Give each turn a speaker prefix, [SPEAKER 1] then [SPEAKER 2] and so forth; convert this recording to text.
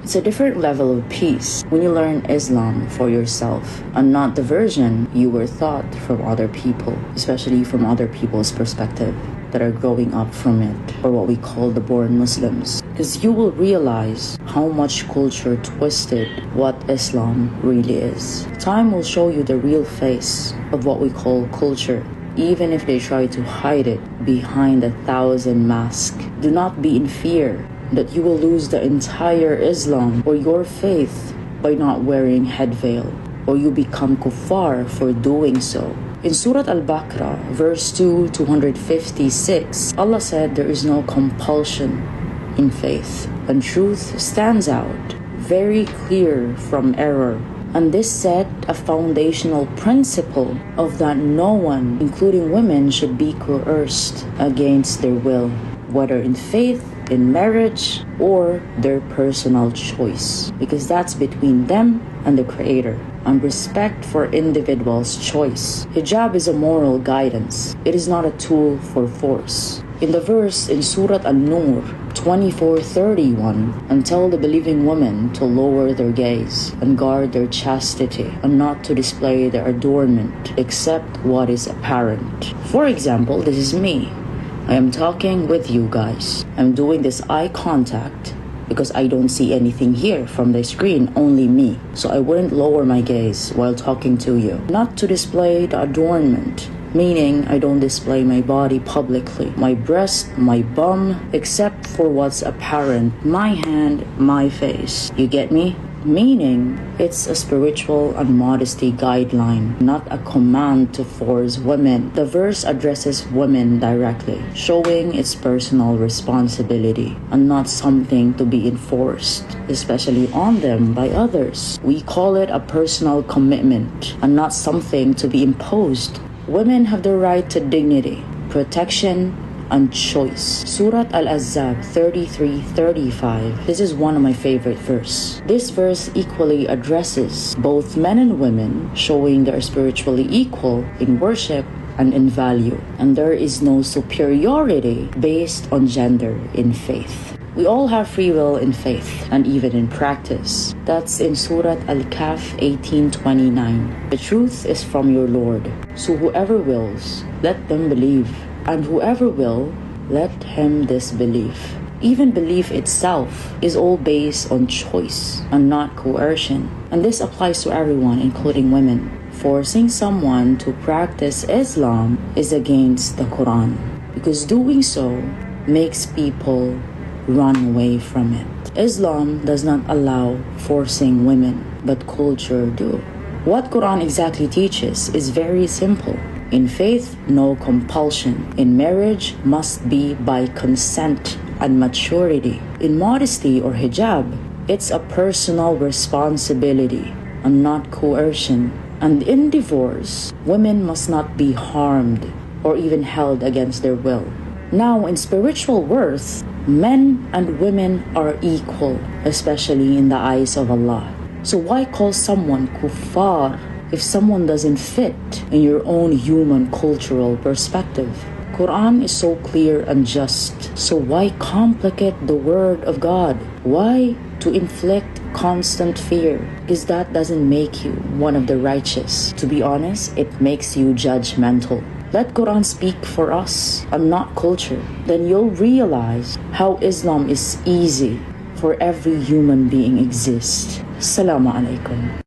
[SPEAKER 1] It's a different level of peace when you learn Islam for yourself and not the version you were taught from other people, especially from other people's perspective that are growing up from it, or what we call the born Muslims. Because you will realize how much culture twisted what Islam really is. Time will show you the real face of what we call culture, even if they try to hide it behind 1,000 masks. Do not be in fear that you will lose the entire Islam or your faith by not wearing head veil, or you become kuffar for doing so. In Surah Al-Baqarah, verse 256, Allah said there is no compulsion in faith, and truth stands out very clear from error. And this set a foundational principle of that no one, including women, should be coerced against their will, whether in faith, in marriage, or their personal choice, because that's between them and the Creator, and respect for individuals' choice. Hijab is a moral guidance. It is not a tool for force. In the verse in Surah An-Nur 24:31, and tell the believing women to lower their gaze and guard their chastity and not to display their adornment except what is apparent. For example, this is me. I am talking with you guys. I'm doing this eye contact because I don't see anything here from the screen, only me. So I wouldn't lower my gaze while talking to you. Not to display the adornment, meaning I don't display my body publicly, my breast, my bum, except for what's apparent, my hand, my face. You get me? Meaning, it's a spiritual and modesty guideline, not a command to force women. The verse addresses women directly, showing its personal responsibility and not something to be enforced, especially on them by others. We call it a personal commitment and not something to be imposed. Women have the right to dignity, protection, and choice. Surah Al-Ahzab 33:35. This is one of my favorite verse. This verse equally addresses both men and women, showing they are spiritually equal in worship and in value, and there is no superiority based on gender in faith. We all have free will in faith and even in practice. That's in Surah Al-Kahf 18:29. The truth is from your Lord, so whoever wills, let them believe, and whoever will, let him disbelieve. Even belief itself is all based on choice and not coercion. And this applies to everyone, including women. Forcing someone to practice Islam is against the Quran, because doing so makes people run away from it. Islam does not allow forcing women, but culture do. What Quran exactly teaches is very simple. In faith, no compulsion. In marriage, must be by consent and maturity. In modesty or hijab, it's a personal responsibility and not coercion. And in divorce, women must not be harmed or even held against their will. Now, in spiritual worth, men and women are equal, especially in the eyes of Allah. So why call someone kuffar if someone doesn't fit in your own human cultural perspective? Quran is so clear and just, so why complicate the word of God? Why to inflict constant fear? Because that doesn't make you one of the righteous. To be honest, it makes you judgmental. Let Quran speak for us and not culture. Then you'll realize how Islam is easy for every human being exists. Assalamu alaikum.